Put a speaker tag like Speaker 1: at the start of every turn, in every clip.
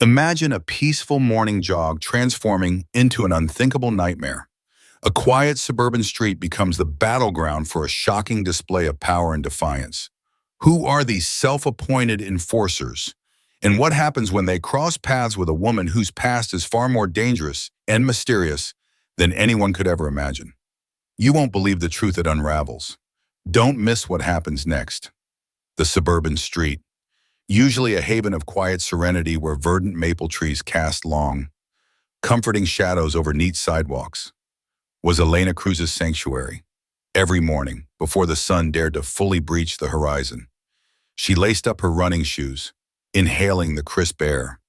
Speaker 1: Imagine a peaceful morning jog transforming into an unthinkable nightmare. A quiet suburban street becomes the battleground for a shocking display of power and defiance. Who are these self-appointed enforcers? And what happens when they cross paths with a woman whose past is far more dangerous and mysterious than anyone could ever imagine? You won't believe the truth it unravels. Don't miss what happens next. The suburban street, usually a haven of quiet serenity where verdant maple trees cast long, comforting shadows over neat sidewalks, was Elena Cruz's sanctuary. Every morning, before the sun dared to fully breach the horizon, she laced up her running shoes, inhaling the crisp air,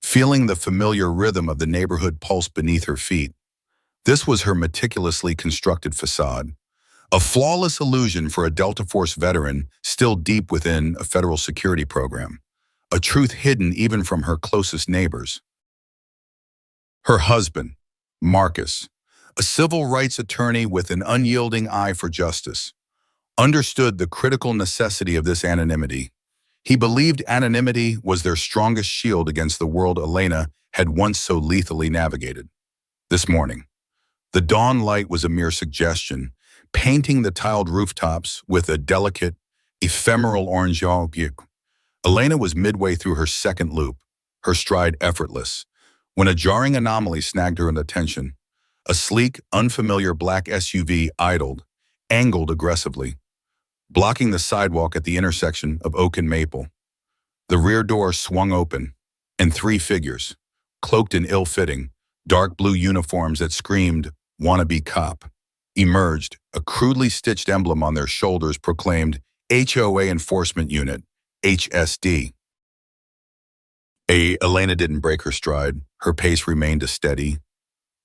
Speaker 1: feeling the familiar rhythm of the neighborhood pulse beneath her feet. This was her meticulously constructed facade, a flawless illusion for a Delta Force veteran still deep within a federal security program, a truth hidden even from her closest neighbors. Her husband, Marcus, a civil rights attorney with an unyielding eye for justice, understood the critical necessity of this anonymity. He believed anonymity was their strongest shield against the world Elena had once so lethally navigated. This morning, the dawn light was a mere suggestion, painting the tiled rooftops with a delicate, ephemeral orange hue. Elena was midway through her second loop, her stride effortless, when a jarring anomaly snagged her attention. A sleek, unfamiliar black SUV idled, angled aggressively, blocking the sidewalk at the intersection of Oak and Maple. The rear door swung open, and three figures, cloaked in ill-fitting, dark blue uniforms that screamed, "Wannabe cop," emerged. A crudely stitched emblem on their shoulders proclaimed HOA Enforcement Unit, HSD. Elena didn't break her stride. Her pace remained a steady,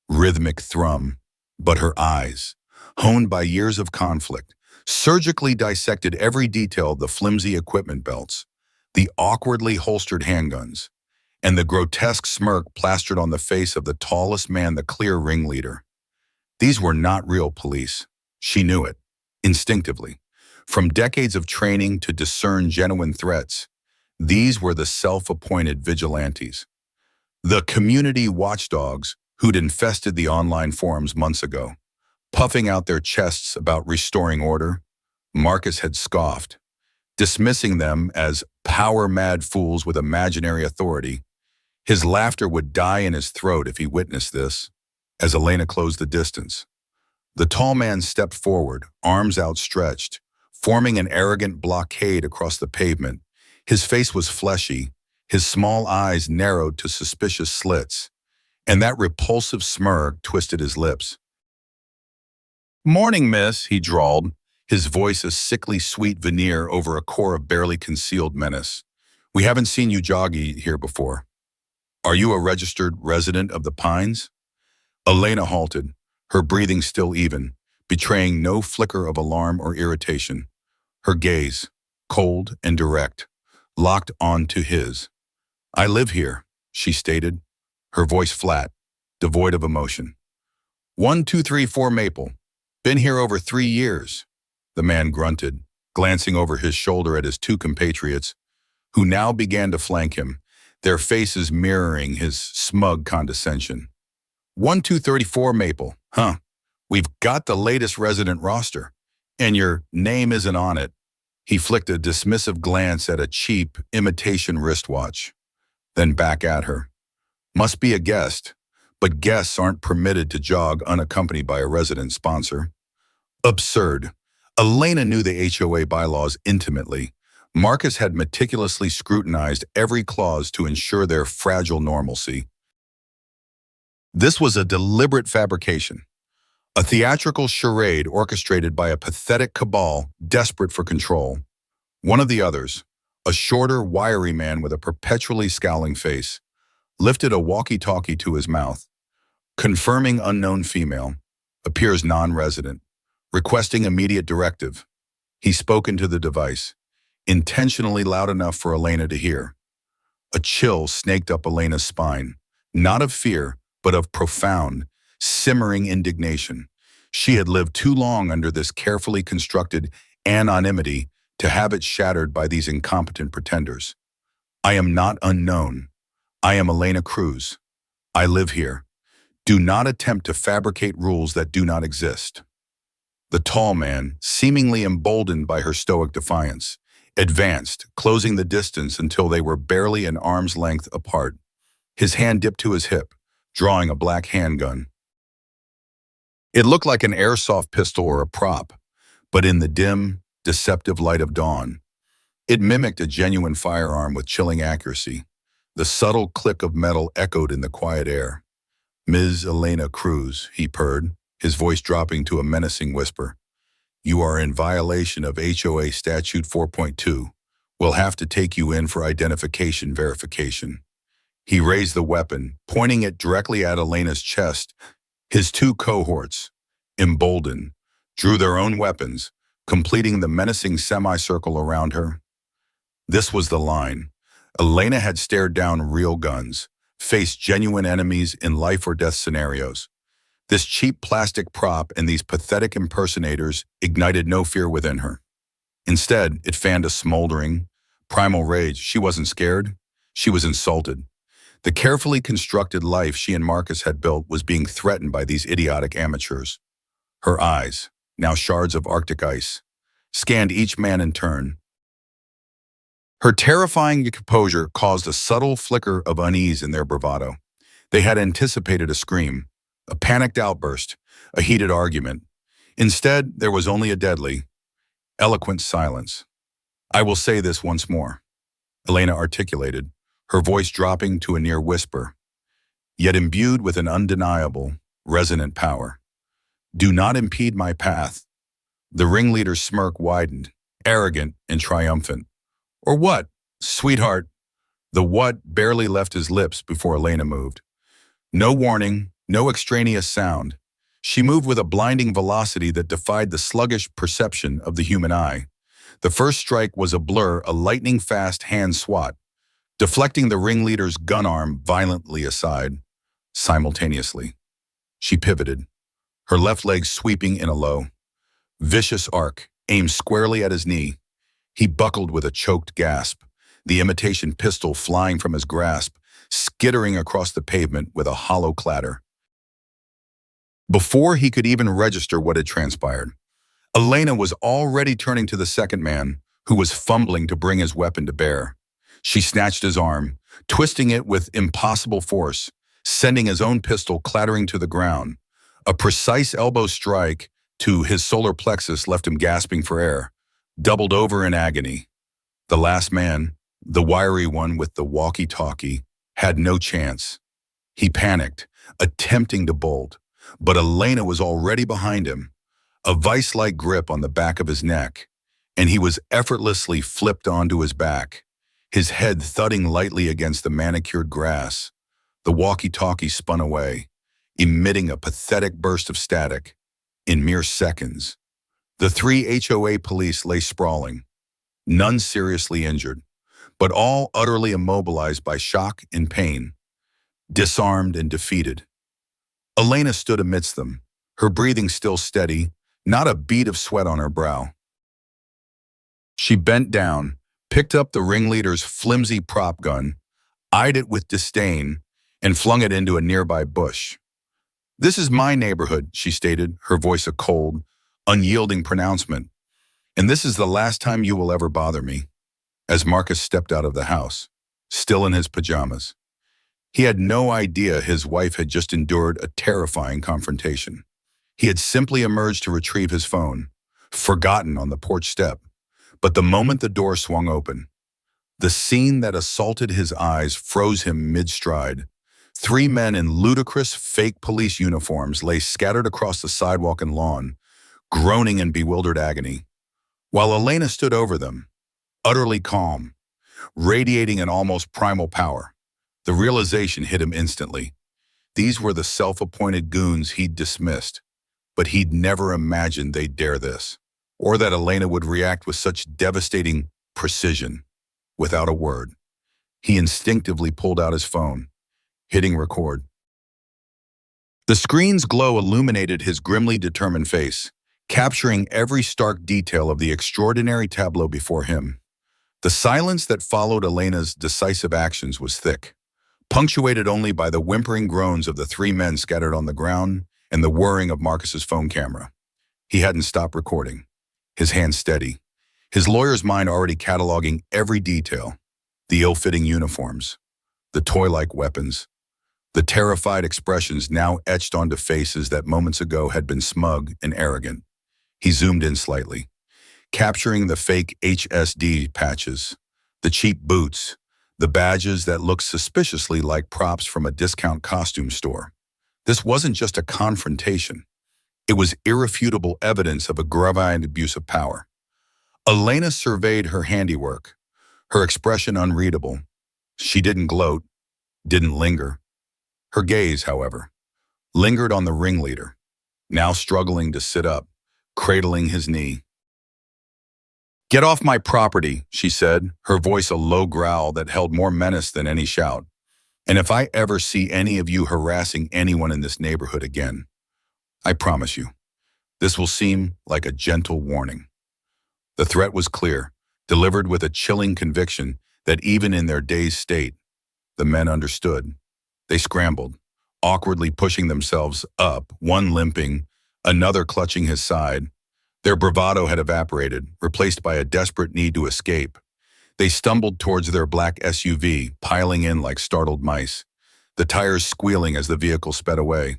Speaker 1: rhythmic thrum, but her eyes, honed by years of conflict, surgically dissected every detail of the flimsy equipment belts, the awkwardly holstered handguns, and the grotesque smirk plastered on the face of the tallest man, the clear ringleader. These were not real police. She knew it, instinctively. From decades of training to discern genuine threats, these were the self-appointed vigilantes, the community watchdogs who'd infested the online forums months ago. Puffing out their chests about restoring order, Marcus had scoffed, dismissing them as power-mad fools with imaginary authority. His laughter would die in his throat if he witnessed this. As Elena closed the distance, the tall man stepped forward, arms outstretched, forming an arrogant blockade across the pavement. His face was fleshy, his small eyes narrowed to suspicious slits, and that repulsive smirk twisted his lips. "Morning, miss," he drawled, his voice a sickly sweet veneer over a core of barely concealed menace. "We haven't seen you joggy here before. Are you a registered resident of the Pines?" Elena halted, her breathing still even, betraying no flicker of alarm or irritation. Her gaze, cold and direct, locked onto his. "I live here," she stated, her voice flat, devoid of emotion. 1234 Maple. Been here over 3 years," the man grunted, glancing over his shoulder at his two compatriots, who now began to flank him, their faces mirroring his smug condescension. 1234 Maple, huh? We've got the latest resident roster, and your name isn't on it." He flicked a dismissive glance at a cheap, imitation wristwatch, then back at her. "Must be a guest, but guests aren't permitted to jog unaccompanied by a resident sponsor." Absurd. Elena knew the HOA bylaws intimately. Marcus had meticulously scrutinized every clause to ensure their fragile normalcy. This was a deliberate fabrication, a theatrical charade orchestrated by a pathetic cabal desperate for control. One of the others, a shorter, wiry man with a perpetually scowling face, lifted a walkie-talkie to his mouth. "Confirming unknown female. Appears non-resident. Requesting immediate directive." He spoke into the device, intentionally loud enough for Elena to hear. A chill snaked up Elena's spine, not of fear, but of profound, simmering indignation. She had lived too long under this carefully constructed anonymity to have it shattered by these incompetent pretenders. "I am not unknown. I am Elena Cruz. I live here. Do not attempt to fabricate rules that do not exist. The tall man, seemingly emboldened by her stoic defiance, advanced, closing the distance until they were barely an arm's length apart. His hand dipped to his hip, drawing a black handgun. It looked like an airsoft pistol or a prop, but in the dim, deceptive light of dawn, it mimicked a genuine firearm with chilling accuracy. The subtle click of metal echoed in the quiet air. "Ms. Elena Cruz," he purred, his voice dropping to a menacing whisper. "You are in violation of HOA Statute 4.2. We'll have to take you in for identification verification." He raised the weapon, pointing it directly at Elena's chest. His two cohorts, emboldened, drew their own weapons, completing the menacing semicircle around her. This was the line. Elena had stared down real guns, faced genuine enemies in life or death scenarios. This cheap plastic prop and these pathetic impersonators ignited no fear within her. Instead, it fanned a smoldering, primal rage. She wasn't scared. She was insulted. The carefully constructed life she and Marcus had built was being threatened by these idiotic amateurs. Her eyes, now shards of Arctic ice, scanned each man in turn. Her terrifying composure caused a subtle flicker of unease in their bravado. They had anticipated a scream, a panicked outburst, a heated argument. Instead, there was only a deadly, eloquent silence. "I will say this once more," Elena articulated, her voice dropping to a near whisper, yet imbued with an undeniable, resonant power. "Do not impede my path." The ringleader's smirk widened, arrogant and triumphant. "Or what, sweetheart?" The "what" barely left his lips before Elena moved. No warning, no extraneous sound. She moved with a blinding velocity that defied the sluggish perception of the human eye. The first strike was a blur, a lightning-fast hand swat, deflecting the ringleader's gun arm violently aside. Simultaneously, she pivoted, her left leg sweeping in a low, vicious arc, aimed squarely at his knee. He buckled with a choked gasp, the imitation pistol flying from his grasp, skittering across the pavement with a hollow clatter. Before he could even register what had transpired, Elena was already turning to the second man, who was fumbling to bring his weapon to bear. She snatched his arm, twisting it with impossible force, sending his own pistol clattering to the ground. A precise elbow strike to his solar plexus left him gasping for air, doubled over in agony. The last man, the wiry one with the walkie-talkie, had no chance. He panicked, attempting to bolt, but Elena was already behind him, a vice-like grip on the back of his neck, and he was effortlessly flipped onto his back, his head thudding lightly against the manicured grass. The walkie-talkie spun away, emitting a pathetic burst of static. In mere seconds, the 3 HOA police lay sprawling, none seriously injured, but all utterly immobilized by shock and pain, disarmed and defeated. Elena stood amidst them, her breathing still steady, not a bead of sweat on her brow. She bent down, picked up the ringleader's flimsy prop gun, eyed it with disdain, and flung it into a nearby bush. "This is my neighborhood," she stated, her voice a cold, unyielding pronouncement. "And this is the last time you will ever bother me." As Marcus stepped out of the house, still in his pajamas, he had no idea his wife had just endured a terrifying confrontation. He had simply emerged to retrieve his phone, forgotten on the porch step. But the moment the door swung open, the scene that assaulted his eyes froze him mid-stride. 3 men in ludicrous fake police uniforms lay scattered across the sidewalk and lawn, groaning in bewildered agony, while Elena stood over them, utterly calm, radiating an almost primal power. The realization hit him instantly. These were the self-appointed goons he'd dismissed, but he'd never imagined they'd dare this, or that Elena would react with such devastating precision. Without a word, he instinctively pulled out his phone, hitting record. The screen's glow illuminated his grimly determined face, capturing every stark detail of the extraordinary tableau before him. The silence that followed Elena's decisive actions was thick, punctuated only by the whimpering groans of the three men scattered on the ground and the whirring of Marcus's phone camera. He hadn't stopped recording, his hands steady, his lawyer's mind already cataloging every detail: the ill-fitting uniforms, the toy-like weapons, the terrified expressions now etched onto faces that moments ago had been smug and arrogant. He zoomed in slightly, capturing the fake HSD patches, the cheap boots, the badges that looked suspiciously like props from a discount costume store. This wasn't just a confrontation. It was irrefutable evidence of a grave abuse of power. Elena surveyed her handiwork, her expression unreadable. She didn't gloat, didn't linger. Her gaze, however, lingered on the ringleader, now struggling to sit up, cradling his knee. "Get off my property," she said, her voice a low growl that held more menace than any shout. "And if I ever see any of you harassing anyone in this neighborhood again, I promise you, this will seem like a gentle warning." The threat was clear, delivered with a chilling conviction that even in their dazed state, the men understood. They scrambled, awkwardly pushing themselves up, one limping, another clutching his side. Their bravado had evaporated, replaced by a desperate need to escape. They stumbled towards their black SUV, piling in like startled mice, the tires squealing as the vehicle sped away,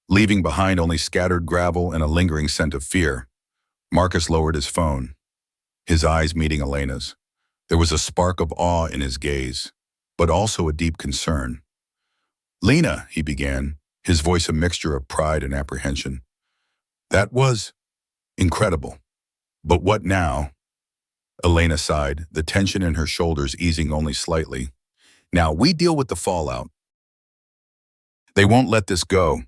Speaker 1: leaving behind only scattered gravel and a lingering scent of fear. Marcus lowered his phone, his eyes meeting Elena's. There was a spark of awe in his gaze, but also a deep concern. "Lena," he began, his voice a mixture of pride and apprehension. "That was incredible. But what now?" Elena sighed, the tension in her shoulders easing only slightly. "Now we deal with the fallout. They won't let this go."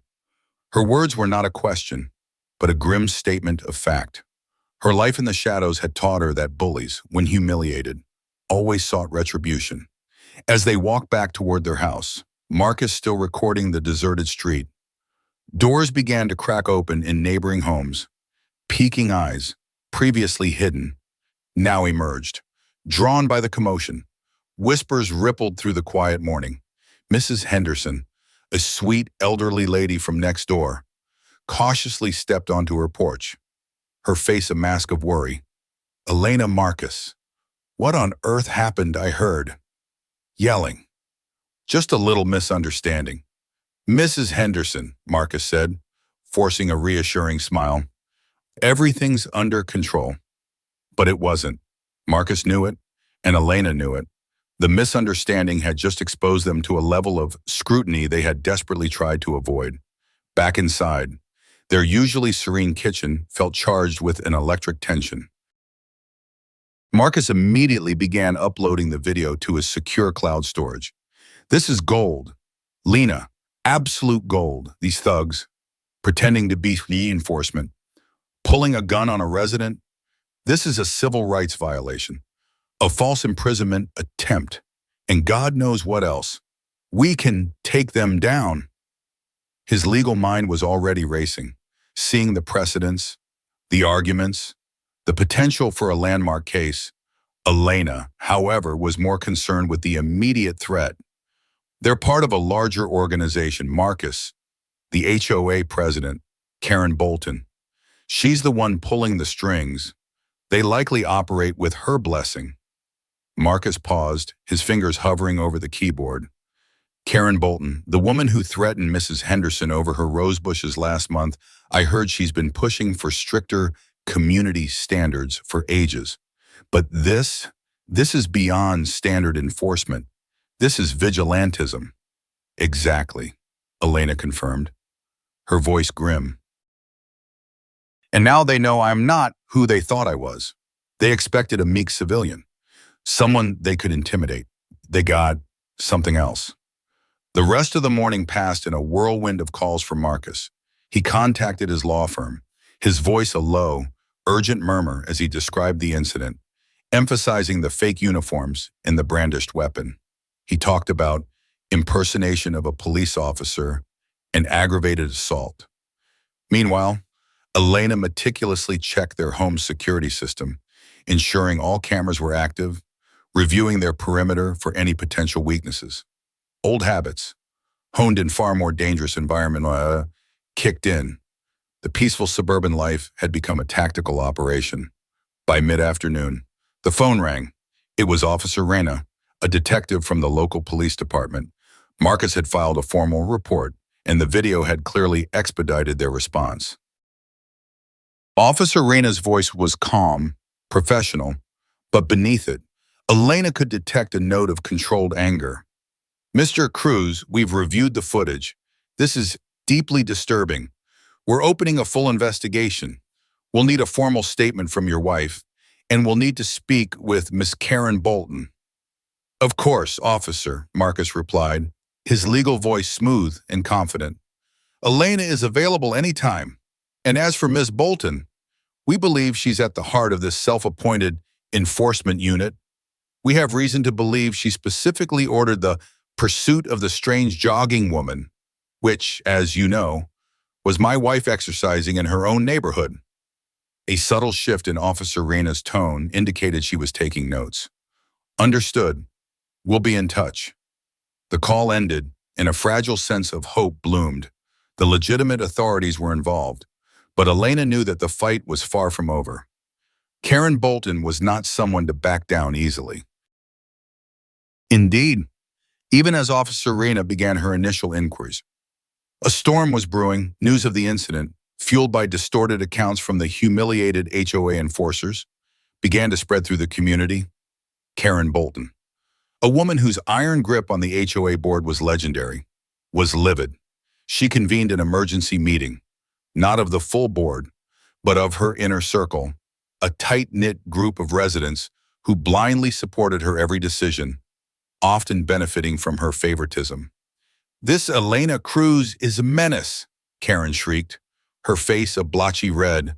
Speaker 1: Her words were not a question, but a grim statement of fact. Her life in the shadows had taught her that bullies, when humiliated, always sought retribution. As they walked back toward their house, Marcus still recording the deserted street, doors began to crack open in neighboring homes. Peeking eyes, previously hidden, now emerged, drawn by the commotion. Whispers rippled through the quiet morning. Mrs. Henderson, a sweet elderly lady from next door, cautiously stepped onto her porch, her face a mask of worry. "Elena, Marcus, what on earth happened?" I heard. Yelling. "Just a little misunderstanding." "Mrs. Henderson," Marcus said, forcing a reassuring smile. "Everything's under control." But it wasn't. Marcus knew it, and Elena knew it. The misunderstanding had just exposed them to a level of scrutiny they had desperately tried to avoid. Back inside, their usually serene kitchen felt charged with an electric tension. Marcus immediately began uploading the video to his secure cloud storage. "This is gold. Lena, absolute gold. These thugs, pretending to be law enforcement, pulling a gun on a resident. This is a civil rights violation, a false imprisonment attempt, and God knows what else. We can take them down." His legal mind was already racing, seeing the precedents, the arguments, the potential for a landmark case. Elena, however, was more concerned with the immediate threat. They're part of a larger organization. Marcus, the HOA president, Karen Bolton. She's the one pulling the strings. They likely operate with her blessing. Marcus paused, his fingers hovering over the keyboard. "Karen Bolton, the woman who threatened Mrs. Henderson over her rose bushes last month. I heard she's been pushing for stricter community standards for ages. But this is beyond standard enforcement. This is vigilantism." "Exactly," Elena confirmed, her voice grim. "And now they know I'm not who they thought I was. They expected a meek civilian, someone they could intimidate. They got something else." The rest of the morning passed in a whirlwind of calls from Marcus. He contacted his law firm, his voice a low, urgent murmur as he described the incident, emphasizing the fake uniforms and the brandished weapon. He talked about impersonation of a police officer and aggravated assault. Meanwhile, Elena meticulously checked their home's security system, ensuring all cameras were active, reviewing their perimeter for any potential weaknesses. Old habits, honed in far more dangerous environment, kicked in. The peaceful suburban life had become a tactical operation. By mid-afternoon, the phone rang. It was Officer Reyna, a detective from the local police department. Marcus had filed a formal report, and the video had clearly expedited their response. Officer Reyna's voice was calm, professional, but beneath it, Elena could detect a note of controlled anger. Mr. Cruz, we've reviewed the footage. This is deeply disturbing. We're opening a full investigation. We'll need a formal statement from your wife, and we'll need to speak with Miss Karen Bolton. Of course, officer, Marcus replied, his legal voice smooth and confident. Elena is available anytime. And as for Miss Bolton, we believe she's at the heart of this self-appointed enforcement unit. We have reason to believe she specifically ordered the pursuit of the strange jogging woman, which, as you know, was my wife exercising in her own neighborhood. A subtle shift in Officer Reyna's tone indicated she was taking notes. Understood. We'll be in touch. The call ended, and a fragile sense of hope bloomed. The legitimate authorities were involved, but Elena knew that the fight was far from over. Karen Bolton was not someone to back down easily. Indeed, even as Officer Reyna began her initial inquiries, a storm was brewing. News of the incident, fueled by distorted accounts from the humiliated HOA enforcers, began to spread through the community. Karen Bolton, a woman whose iron grip on the HOA board was legendary, was livid. She convened an emergency meeting, not of the full board, but of her inner circle, a tight-knit group of residents who blindly supported her every decision, often benefiting from her favoritism. This Elena Cruz is a menace, Karen shrieked, her face a blotchy red.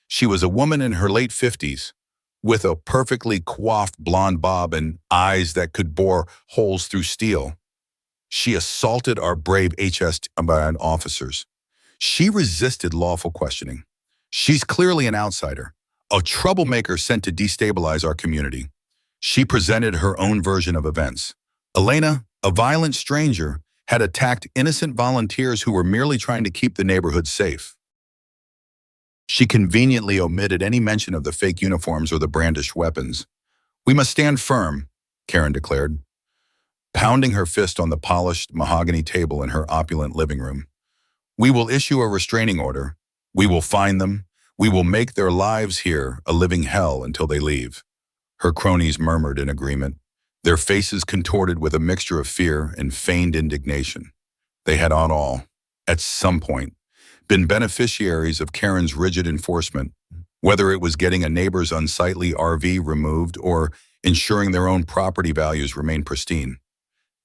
Speaker 1: She was a woman in her late 50s, with a perfectly coiffed blonde bob and eyes that could bore holes through steel. She assaulted our brave HS officers. She resisted lawful questioning. She's clearly an outsider, a troublemaker sent to destabilize our community. She presented her own version of events. Elena, a violent stranger, had attacked innocent volunteers who were merely trying to keep the neighborhood safe. She conveniently omitted any mention of the fake uniforms or the brandished weapons. We must stand firm, Karen declared, pounding her fist on the polished mahogany table in her opulent living room. We will issue a restraining order. We will fine them. We will make their lives here a living hell until they leave. Her cronies murmured in agreement, their faces contorted with a mixture of fear and feigned indignation. They had all, at some point, been beneficiaries of Karen's rigid enforcement, whether it was getting a neighbor's unsightly RV removed or ensuring their own property values remained pristine.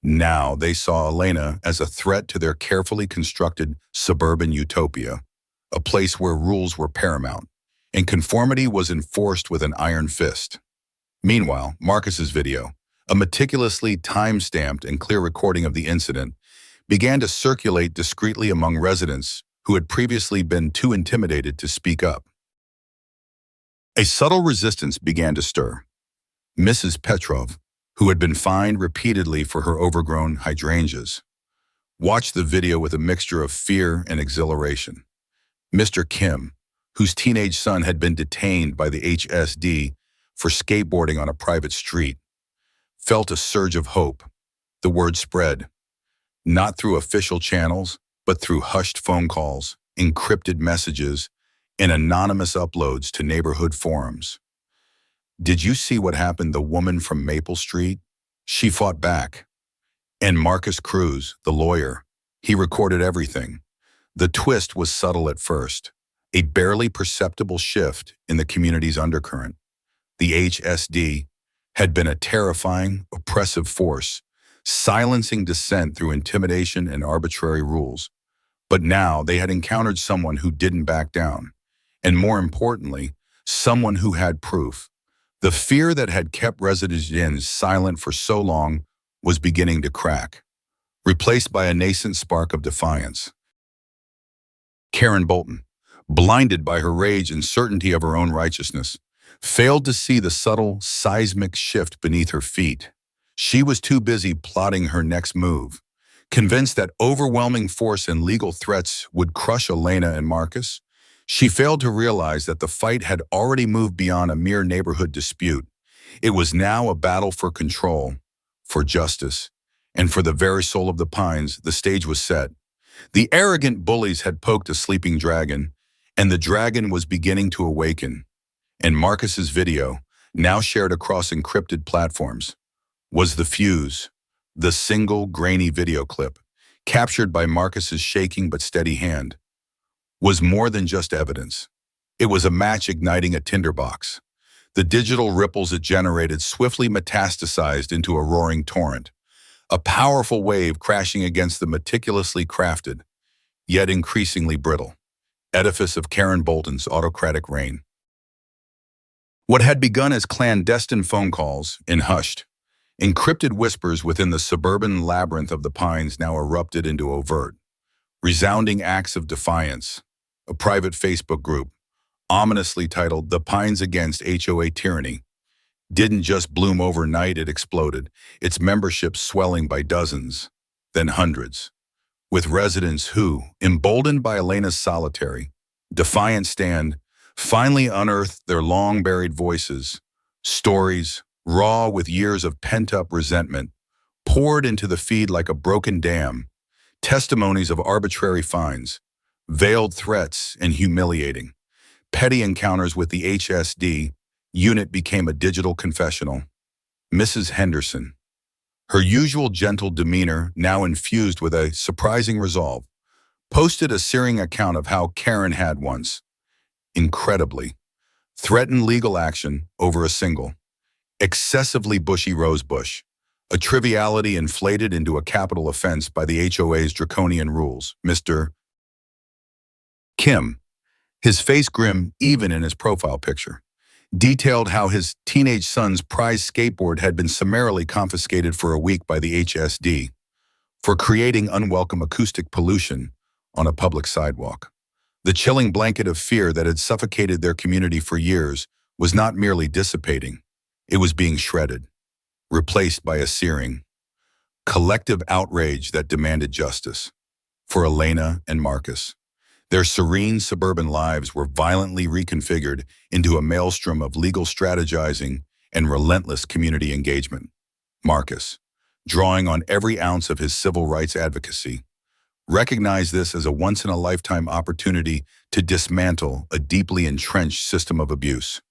Speaker 1: Now they saw Elena as a threat to their carefully constructed suburban utopia, a place where rules were paramount and conformity was enforced with an iron fist. Meanwhile, Marcus's video, a meticulously time-stamped and clear recording of the incident, began to circulate discreetly among residents who had previously been too intimidated to speak up. A subtle resistance began to stir. Mrs. Petrov, who had been fined repeatedly for her overgrown hydrangeas, watched the video with a mixture of fear and exhilaration. Mr. Kim, whose teenage son had been detained by the HSD for skateboarding on a private street, felt a surge of hope. The word spread, not through official channels, but through hushed phone calls, encrypted messages, and anonymous uploads to neighborhood forums. Did you see what happened to the woman from Maple Street? She fought back. And Marcus Cruz, the lawyer, he recorded everything. The twist was subtle at first, a barely perceptible shift in the community's undercurrent. The HSD had been a terrifying, oppressive force, silencing dissent through intimidation and arbitrary rules. But now they had encountered someone who didn't back down, and more importantly, someone who had proof. The fear that had kept residents silent for so long was beginning to crack, replaced by a nascent spark of defiance. Karen Bolton, blinded by her rage and certainty of her own righteousness, failed to see the subtle, seismic shift beneath her feet. She was too busy plotting her next move, Convinced that overwhelming force and legal threats would crush Elena and Marcus, she failed to realize that the fight had already moved beyond a mere neighborhood dispute. It was now a battle for control, for justice, and for the very soul of the Pines. The stage was set. The arrogant bullies had poked a sleeping dragon, and the dragon was beginning to awaken. And Marcus's video, now shared across encrypted platforms, was the fuse, the single grainy video clip, captured by Marcus's shaking but steady hand, was more than just evidence. It was a match igniting a tinderbox. The digital ripples it generated swiftly metastasized into a roaring torrent, a powerful wave crashing against the meticulously crafted, yet increasingly brittle, edifice of Karen Bolton's autocratic reign. What had begun as clandestine phone calls, in hushed, encrypted whispers within the suburban labyrinth of the Pines now erupted into overt, resounding acts of defiance. A private Facebook group, ominously titled "The Pines Against HOA Tyranny," didn't just bloom overnight, it exploded, its membership swelling by dozens, then hundreds, with residents who, emboldened by Elena's solitary, defiant stand, finally unearthed their long-buried voices. Stories, raw with years of pent-up resentment, poured into the feed like a broken dam. Testimonies of arbitrary fines, veiled threats, and humiliating, petty encounters with the HSD unit became a digital confessional. Mrs. Henderson, her usual gentle demeanor now infused with a surprising resolve, posted a searing account of how Karen had once, incredibly, threatened legal action over a single, excessively bushy rosebush, a triviality inflated into a capital offense by the HOA's draconian rules. Mr. Kim, his face grim even in his profile picture, detailed how his teenage son's prized skateboard had been summarily confiscated for a week by the HSD for creating unwelcome acoustic pollution on a public sidewalk. The chilling blanket of fear that had suffocated their community for years was not merely dissipating, it was being shredded, replaced by a searing, collective outrage that demanded justice. For Elena and Marcus, their serene suburban lives were violently reconfigured into a maelstrom of legal strategizing and relentless community engagement. Marcus, drawing on every ounce of his civil rights advocacy, recognized this as a once-in-a-lifetime opportunity to dismantle a deeply entrenched system of abuse.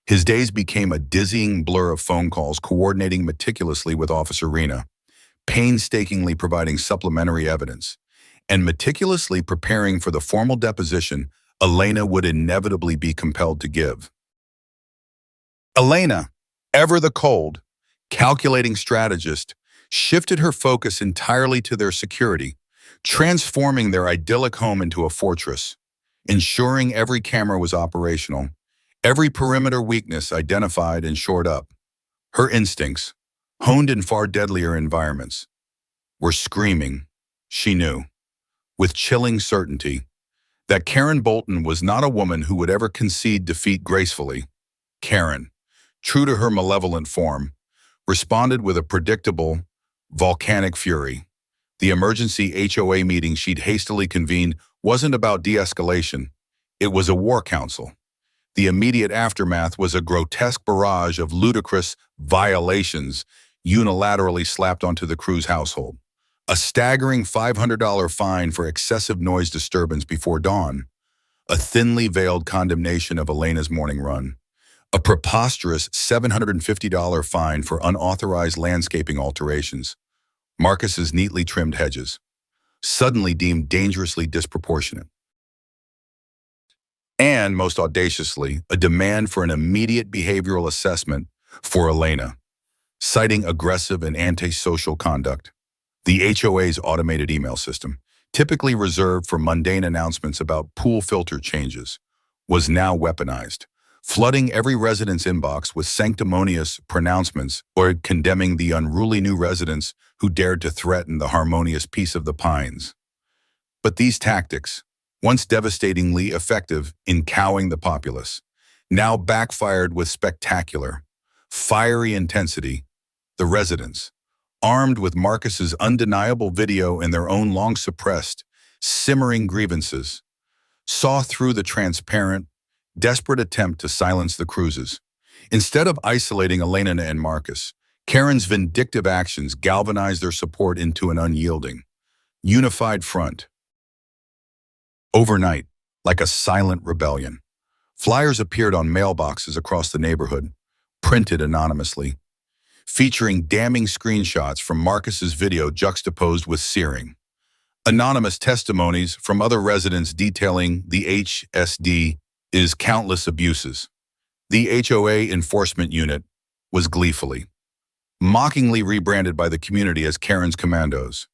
Speaker 1: His days became a dizzying blur of phone calls coordinating meticulously with Officer Rena, painstakingly providing supplementary evidence, and meticulously preparing for the formal deposition Elena would inevitably be compelled to give. Elena, ever the cold, calculating strategist, shifted her focus entirely to their security, transforming their idyllic home into a fortress, ensuring every camera was operational, every perimeter weakness identified and shored up. Her instincts, honed in far deadlier environments, were screaming, she knew, with chilling certainty, that Karen Bolton was not a woman who would ever concede defeat gracefully. Karen, true to her malevolent form, responded with a predictable, volcanic fury. The emergency HOA meeting she'd hastily convened wasn't about de-escalation. It was a war council. The immediate aftermath was a grotesque barrage of ludicrous violations unilaterally slapped onto the crew's household. A staggering $500 fine for excessive noise disturbance before dawn, a thinly veiled condemnation of Elena's morning run, a preposterous $750 fine for unauthorized landscaping alterations, Marcus's neatly trimmed hedges, suddenly deemed dangerously disproportionate, and, most audaciously, a demand for an immediate behavioral assessment for Elena, citing aggressive and antisocial conduct. The HOA's automated email system, typically reserved for mundane announcements about pool filter changes, was now weaponized, flooding every resident's inbox with sanctimonious pronouncements or condemning the unruly new residents who dared to threaten the harmonious peace of the Pines. But these tactics, once devastatingly effective in cowing the populace, now backfired with spectacular, fiery intensity. The residents, armed with Marcus's undeniable video and their own long-suppressed, simmering grievances, saw through the transparent, desperate attempt to silence the Cruzes. Instead of isolating Elena and Marcus, Karen's vindictive actions galvanized their support into an unyielding, unified front. Overnight, like a silent rebellion, flyers appeared on mailboxes across the neighborhood, printed anonymously, featuring damning screenshots from Marcus's video juxtaposed with searing, anonymous testimonies from other residents detailing the HSD's countless abuses. The HOA enforcement unit was gleefully, mockingly rebranded by the community as Karen's Commandos,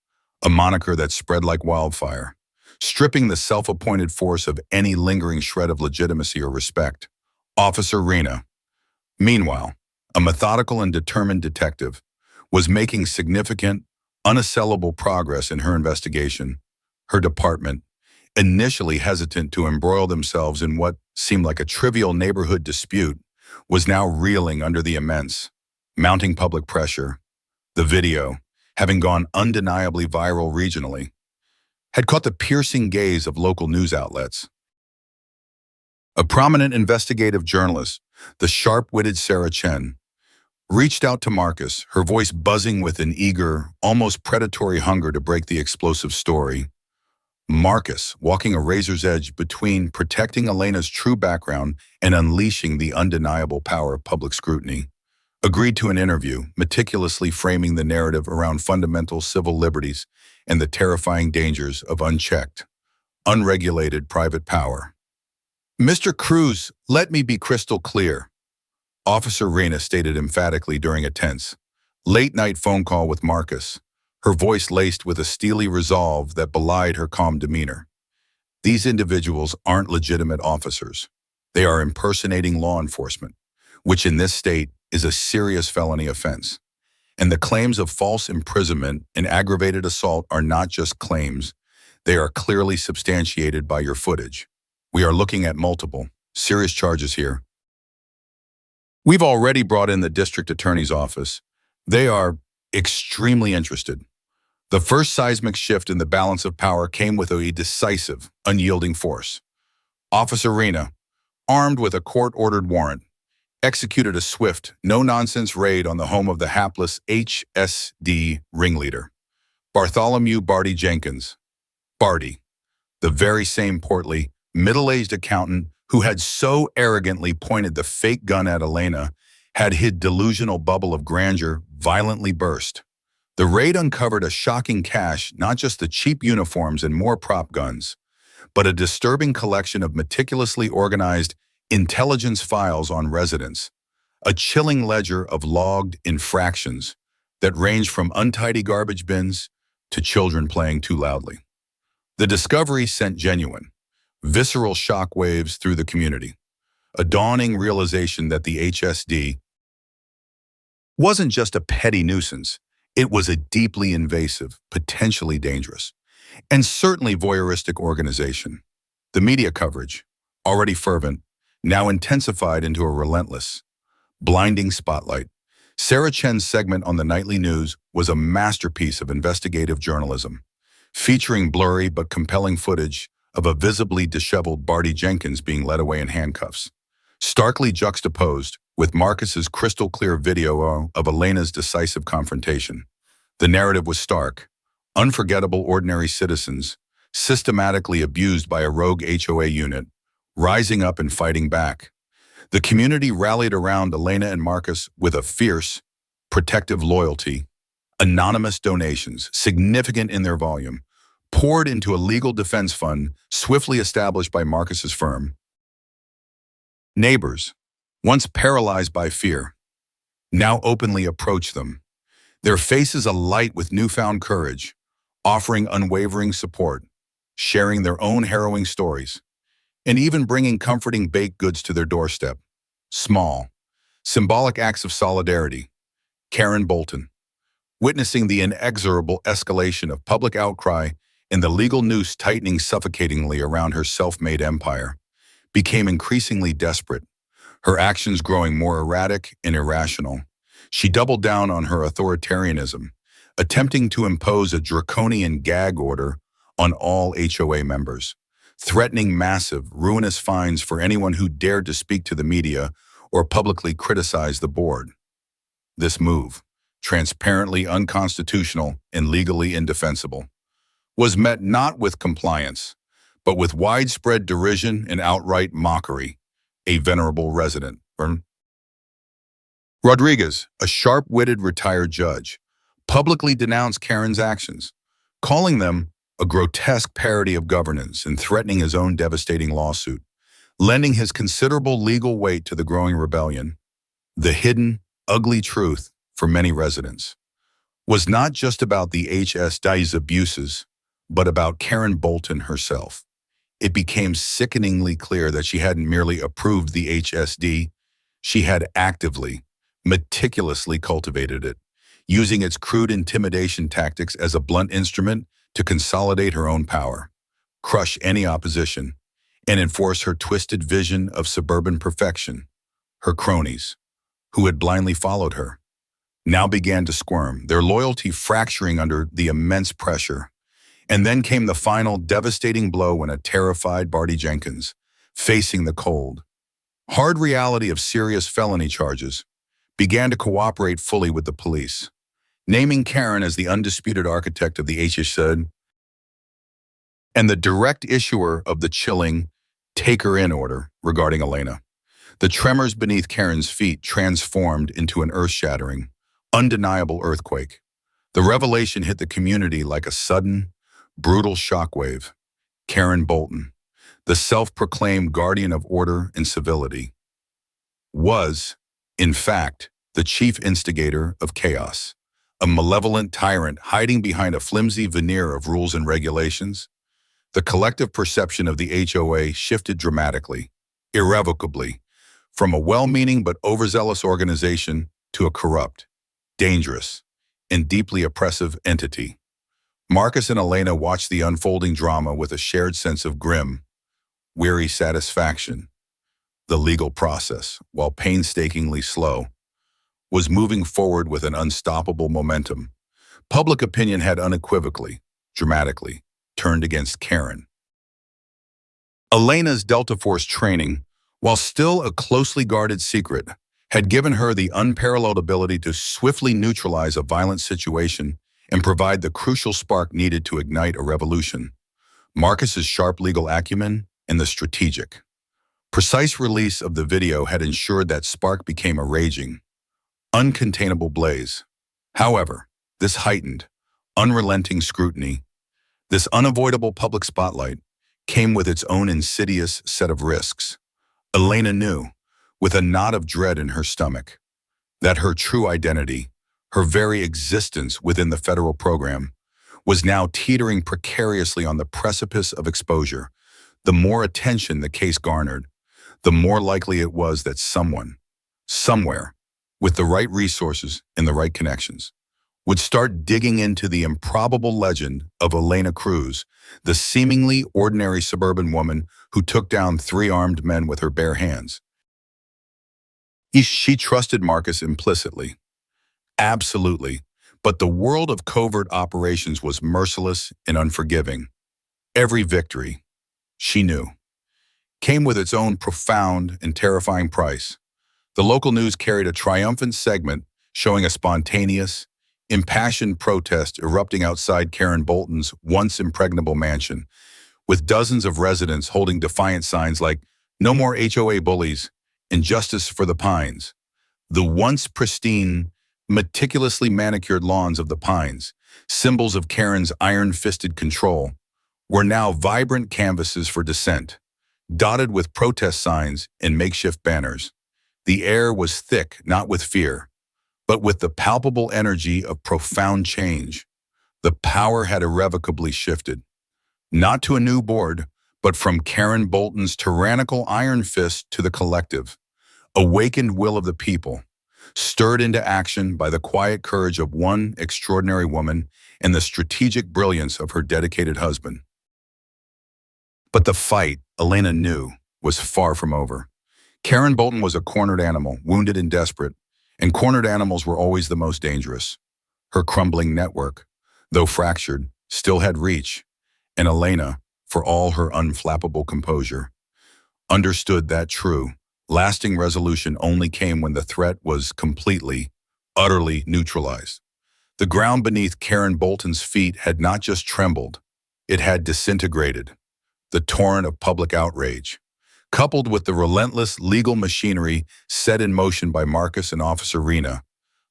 Speaker 1: a moniker that spread like wildfire, stripping the self-appointed force of any lingering shred of legitimacy or respect. Officer Rena, meanwhile, a methodical and determined detective, was making significant, unassailable progress in her investigation. Her department, initially hesitant to embroil themselves in what seemed like a trivial neighborhood dispute, was now reeling under the immense, mounting public pressure. The video, having gone undeniably viral regionally, had caught the piercing gaze of local news outlets. A prominent investigative journalist, the sharp-witted Sarah Chen, reached out to Marcus, her voice buzzing with an eager, almost predatory hunger to break the explosive story. Marcus, walking a razor's edge between protecting Elena's true background and unleashing the undeniable power of public scrutiny, agreed to an interview, meticulously framing the narrative around fundamental civil liberties and the terrifying dangers of unchecked, unregulated private power. "Mr. Cruz, let me be crystal clear," Officer Rena stated emphatically during a tense, late-night phone call with Marcus, her voice laced with a steely resolve that belied her calm demeanor. "These individuals aren't legitimate officers. They are impersonating law enforcement, which in this state is a serious felony offense. And the claims of false imprisonment and aggravated assault are not just claims. They are clearly substantiated by your footage. We are looking at multiple, serious charges here. We've already brought in the district attorney's office. They are extremely interested." The first seismic shift in the balance of power came with a decisive, unyielding force. Officer Rena, armed with a court-ordered warrant, executed a swift, no-nonsense raid on the home of the hapless HSD ringleader, Bartholomew Barty Jenkins. Barty, the very same portly, middle-aged accountant who had so arrogantly pointed the fake gun at Elena, had his delusional bubble of grandeur violently burst. The raid uncovered a shocking cache, not just the cheap uniforms and more prop guns, but a disturbing collection of meticulously organized intelligence files on residents, a chilling ledger of logged infractions that ranged from untidy garbage bins to children playing too loudly. The discovery sent genuine, visceral shockwaves through the community, a dawning realization that the HSD wasn't just a petty nuisance, it was a deeply invasive, potentially dangerous, and certainly voyeuristic organization. The media coverage, already fervent, now intensified into a relentless, blinding spotlight. Sarah Chen's segment on the nightly news was a masterpiece of investigative journalism, featuring blurry but compelling footage of a visibly disheveled Barty Jenkins being led away in handcuffs, starkly juxtaposed with Marcus's crystal-clear video of Elena's decisive confrontation. The narrative was stark, unforgettable ordinary citizens, systematically abused by a rogue HOA unit, rising up and fighting back. The community rallied around Elena and Marcus with a fierce, protective loyalty. Anonymous donations, significant in their volume, poured into a legal defense fund swiftly established by Marcus's firm. Neighbors, once paralyzed by fear, now openly approached them, their faces alight with newfound courage, offering unwavering support, sharing their own harrowing stories, and even bringing comforting baked goods to their doorstep. Small, symbolic acts of solidarity. Karen Bolton, witnessing the inexorable escalation of public outcry and the legal noose tightening suffocatingly around her self-made empire, became increasingly desperate, her actions growing more erratic and irrational. She doubled down on her authoritarianism, attempting to impose a draconian gag order on all HOA members, threatening massive, ruinous fines for anyone who dared to speak to the media or publicly criticize the board. This move, transparently unconstitutional and legally indefensible, was met not with compliance, but with widespread derision and outright mockery. A venerable resident, Rodriguez, a sharp-witted retired judge, publicly denounced Karen's actions, calling them a grotesque parody of governance and threatening his own devastating lawsuit, lending his considerable legal weight to the growing rebellion. The hidden, ugly truth for many residents was not just about the HSD's abuses, but about Karen Bolton herself. It became sickeningly clear that she hadn't merely approved the HSD, she had actively, meticulously cultivated it, using its crude intimidation tactics as a blunt instrument to consolidate her own power, crush any opposition, and enforce her twisted vision of suburban perfection. Her cronies, who had blindly followed her, now began to squirm, their loyalty fracturing under the immense pressure. And then came the final devastating blow when a terrified Barty Jenkins, facing the cold, hard reality of serious felony charges, began to cooperate fully with the police, naming Karen as the undisputed architect of the HSD and the direct issuer of the chilling "take her in" order regarding Elena. The tremors beneath Karen's feet transformed into an earth-shattering, undeniable earthquake. The revelation hit the community like a sudden, brutal shockwave. Karen Bolton, the self-proclaimed guardian of order and civility, was, in fact, the chief instigator of chaos, a malevolent tyrant hiding behind a flimsy veneer of rules and regulations. The collective perception of the HOA shifted dramatically, irrevocably, from a well-meaning but overzealous organization to a corrupt, dangerous, and deeply oppressive entity. Marcus and Elena watched the unfolding drama with a shared sense of grim, weary satisfaction. The legal process, while painstakingly slow, was moving forward with an unstoppable momentum. Public opinion had unequivocally, dramatically, turned against Karen. Elena's Delta Force training, while still a closely guarded secret, had given her the unparalleled ability to swiftly neutralize a violent situation and provide the crucial spark needed to ignite a revolution. Marcus's sharp legal acumen and the strategic, precise release of the video had ensured that spark became a raging, uncontainable blaze. However, this heightened, unrelenting scrutiny, this unavoidable public spotlight, came with its own insidious set of risks. Elena knew, with a knot of dread in her stomach, that her true identity, her very existence within the federal program, was now teetering precariously on the precipice of exposure. The more attention the case garnered, the more likely it was that someone, somewhere, with the right resources and the right connections, would start digging into the improbable legend of Elena Cruz, the seemingly ordinary suburban woman who took down 3 armed men with her bare hands. She trusted Marcus implicitly. Absolutely. But the world of covert operations was merciless and unforgiving. Every victory, she knew, came with its own profound and terrifying price. The local news carried a triumphant segment showing a spontaneous, impassioned protest erupting outside Karen Bolton's once impregnable mansion, with dozens of residents holding defiant signs like "No more HOA bullies" and "Justice for the Pines." The once pristine, meticulously manicured lawns of the Pines, symbols of Karen's iron-fisted control, were now vibrant canvases for dissent, dotted with protest signs and makeshift banners. The air was thick not with fear, but with the palpable energy of profound change. The power had irrevocably shifted, not to a new board, but from Karen Bolton's tyrannical iron fist to the collective, awakened will of the people, stirred into action by the quiet courage of one extraordinary woman and the strategic brilliance of her dedicated husband. But the fight, Elena knew, was far from over. Karen Bolton was a cornered animal, wounded and desperate, and cornered animals were always the most dangerous. Her crumbling network, though fractured, still had reach, and Elena, for all her unflappable composure, understood that true, lasting resolution only came when the threat was completely, utterly neutralized. The ground beneath Karen Bolton's feet had not just trembled, it had disintegrated. The torrent of public outrage, coupled with the relentless legal machinery set in motion by Marcus and Officer Rena,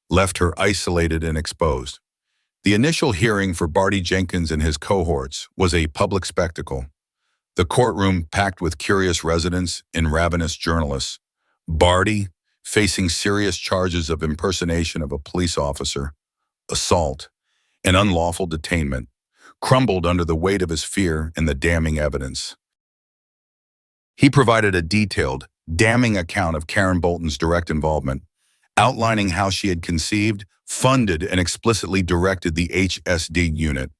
Speaker 1: left her isolated and exposed. The initial hearing for Barty Jenkins and his cohorts was a public spectacle. The courtroom packed with curious residents and ravenous journalists. Barty, facing serious charges of impersonation of a police officer, assault, and unlawful detainment, crumbled under the weight of his fear and the damning evidence. He provided a detailed, damning account of Karen Bolton's direct involvement, outlining how she had conceived, funded, and explicitly directed the HSD unit,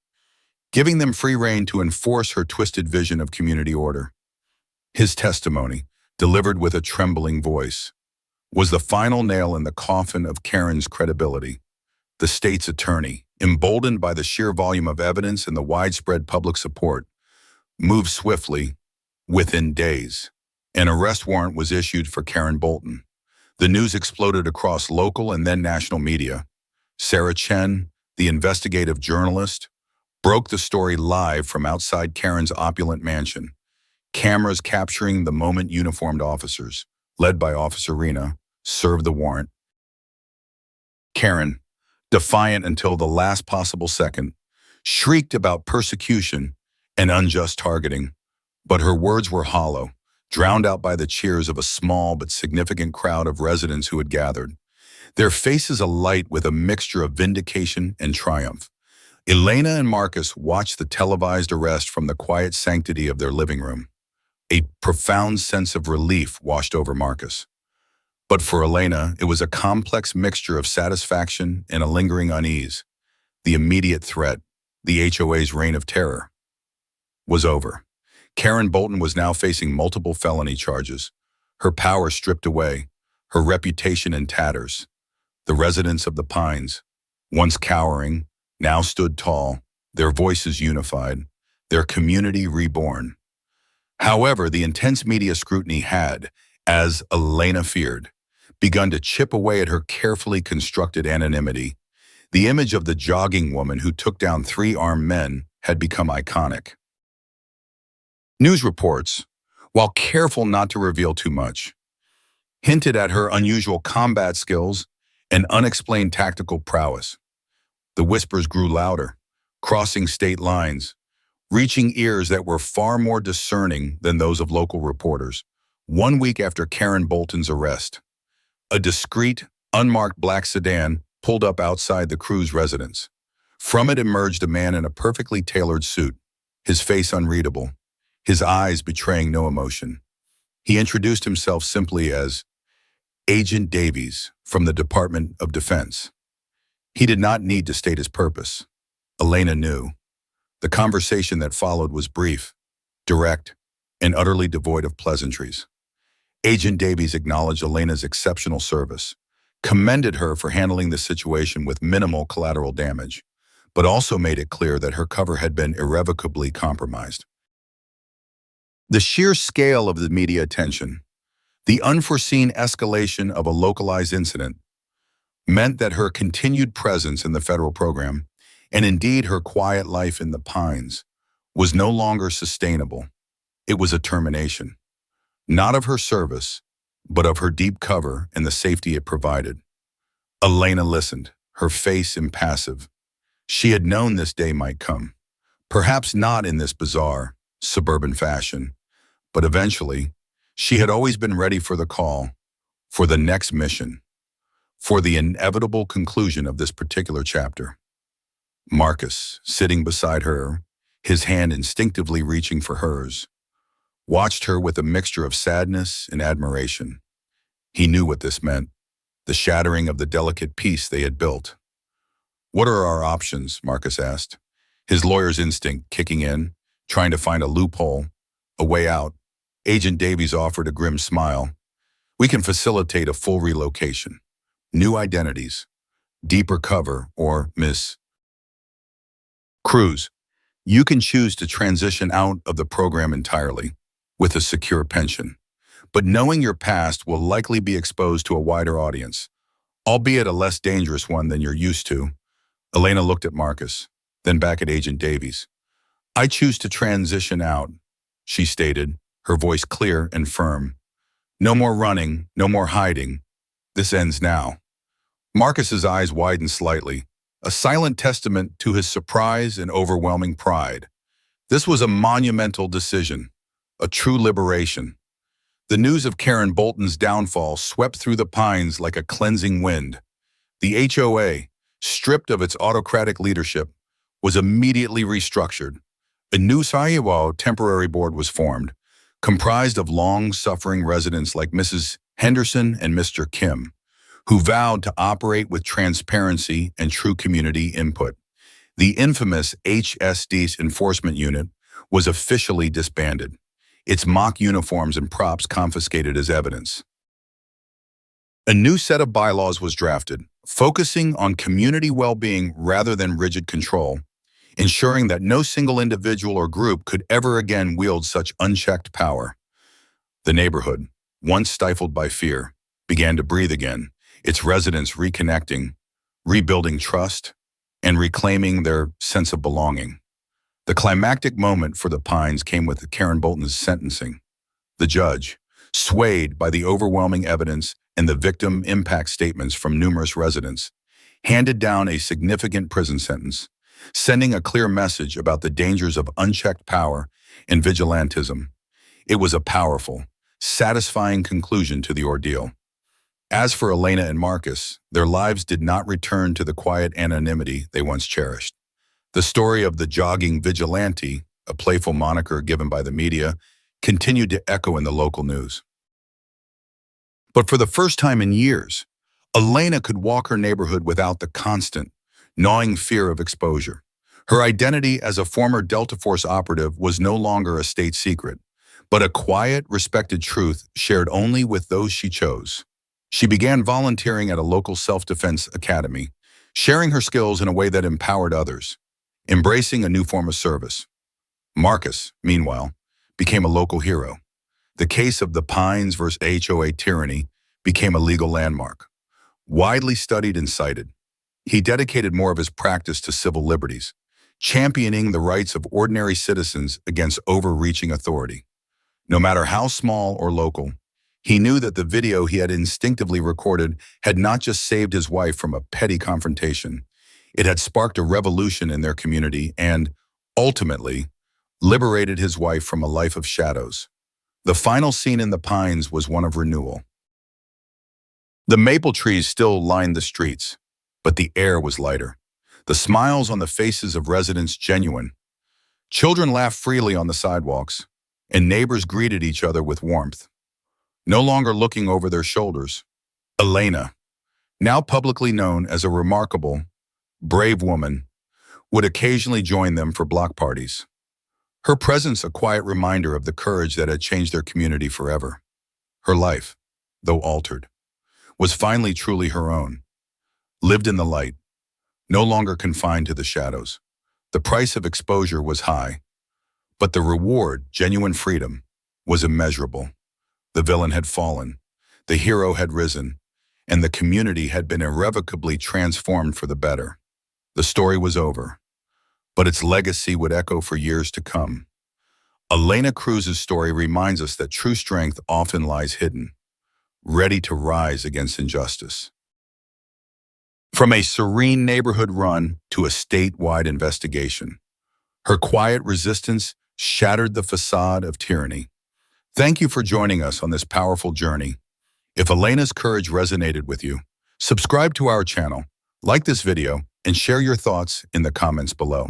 Speaker 1: giving them free rein to enforce her twisted vision of community order. His testimony, delivered with a trembling voice, was the final nail in the coffin of Karen's credibility. The state's attorney, emboldened by the sheer volume of evidence and the widespread public support, moved swiftly. Within days, an arrest warrant was issued for Karen Bolton. The news exploded across local and then national media. Sarah Chen, the investigative journalist, broke the story live from outside Karen's opulent mansion, cameras capturing the moment uniformed officers, led by Officer Rena, served the warrant. Karen, defiant until the last possible second, shrieked about persecution and unjust targeting. But her words were hollow, drowned out by the cheers of a small but significant crowd of residents who had gathered, their faces alight with a mixture of vindication and triumph. Elena and Marcus watched the televised arrest from the quiet sanctity of their living room. A profound sense of relief washed over Marcus. But for Elena, it was a complex mixture of satisfaction and a lingering unease. The immediate threat, the HOA's reign of terror, was over. Karen Bolton was now facing multiple felony charges, her power stripped away, her reputation in tatters. The residents of the Pines, once cowering, now stood tall, their voices unified, their community reborn. However, the intense media scrutiny had, as Elena feared, begun to chip away at her carefully constructed anonymity. The image of the jogging woman who took down 3 armed men had become iconic. News reports, while careful not to reveal too much, hinted at her unusual combat skills and unexplained tactical prowess. The whispers grew louder, crossing state lines, reaching ears that were far more discerning than those of local reporters. 1 week after Karen Bolton's arrest, a discreet, unmarked black sedan pulled up outside the crew's residence. From it emerged a man in a perfectly tailored suit, his face unreadable, his eyes betraying no emotion. He introduced himself simply as Agent Davies from the Department of Defense. He did not need to state his purpose. Elena knew. The conversation that followed was brief, direct, and utterly devoid of pleasantries. Agent Davies acknowledged Elena's exceptional service, commended her for handling the situation with minimal collateral damage, but also made it clear that her cover had been irrevocably compromised. The sheer scale of the media attention, the unforeseen escalation of a localized incident, meant that her continued presence in the federal program, and indeed her quiet life in the Pines, was no longer sustainable. It was a termination, not of her service, but of her deep cover and the safety it provided. Elena listened, her face impassive. She had known this day might come, perhaps not in this bizarre, suburban fashion, but eventually, she had always been ready for the call, for the next mission, for the inevitable conclusion of this particular chapter. Marcus, sitting beside her, his hand instinctively reaching for hers, watched her with a mixture of sadness and admiration. He knew what this meant, the shattering of the delicate peace they had built. "What are our options?" Marcus asked, his lawyer's instinct kicking in, trying to find a loophole, a way out. Agent Davies offered a grim smile. "We can facilitate a full relocation, new identities, deeper cover, or Miss Cruz. You can choose to transition out of the program entirely with a secure pension. But knowing your past will likely be exposed to a wider audience, albeit a less dangerous one than you're used to. Elena looked at Marcus, then back at Agent Davies. I choose to transition out, she stated, her voice clear and firm. No more running, no more hiding. This ends now. Marcus's eyes widened slightly, a silent testament to his surprise and overwhelming pride. This was a monumental decision, a true liberation. The news of Karen Bolton's downfall swept through the Pines like a cleansing wind. The HOA, stripped of its autocratic leadership, was immediately restructured. A new HOA temporary board was formed, comprised of long-suffering residents like Mrs. Henderson and Mr. Kim, who vowed to operate with transparency and true community input. The infamous HSD's enforcement unit was officially disbanded, its mock uniforms and props confiscated as evidence. A new set of bylaws was drafted, focusing on community well-being rather than rigid control, ensuring that no single individual or group could ever again wield such unchecked power. The neighborhood, once stifled by fear, began to breathe again, its residents reconnecting, rebuilding trust, and reclaiming their sense of belonging. The climactic moment for the Pines came with Karen Bolton's sentencing. The judge, swayed by the overwhelming evidence and the victim impact statements from numerous residents, handed down a significant prison sentence, sending a clear message about the dangers of unchecked power and vigilantism. It was a powerful, satisfying conclusion to the ordeal. As for Elena and Marcus, their lives did not return to the quiet anonymity they once cherished. The story of the jogging vigilante, a playful moniker given by the media, continued to echo in the local news. But for the first time in years, Elena could walk her neighborhood without the constant, gnawing fear of exposure. Her identity as a former Delta Force operative was no longer a state secret, but a quiet, respected truth shared only with those she chose. She began volunteering at a local self-defense academy, sharing her skills in a way that empowered others, embracing a new form of service. Marcus, meanwhile, became a local hero. The case of the Pines versus HOA tyranny became a legal landmark, widely studied and cited. He dedicated more of his practice to civil liberties, championing the rights of ordinary citizens against overreaching authority. No matter how small or local, he knew that the video he had instinctively recorded had not just saved his wife from a petty confrontation, it had sparked a revolution in their community and, ultimately, liberated his wife from a life of shadows. The final scene in the Pines was one of renewal. The maple trees still lined the streets, but the air was lighter. The smiles on the faces of residents genuine. Children laughed freely on the sidewalks, and neighbors greeted each other with warmth. No longer looking over their shoulders, Elena, now publicly known as a remarkable, brave woman, would occasionally join them for block parties. Her presence a quiet reminder of the courage that had changed their community forever. Her life, though altered, was finally truly her own, lived in the light, no longer confined to the shadows. The price of exposure was high, but the reward, genuine freedom, was immeasurable. The villain had fallen, the hero had risen, and the community had been irrevocably transformed for the better. The story was over, but its legacy would echo for years to come. Elena Cruz's story reminds us that true strength often lies hidden, ready to rise against injustice. From a serene neighborhood run to a statewide investigation, her quiet resistance shattered the facade of tyranny. Thank you for joining us on this powerful journey. If Elena's courage resonated with you, subscribe to our channel, like this video, and share your thoughts in the comments below.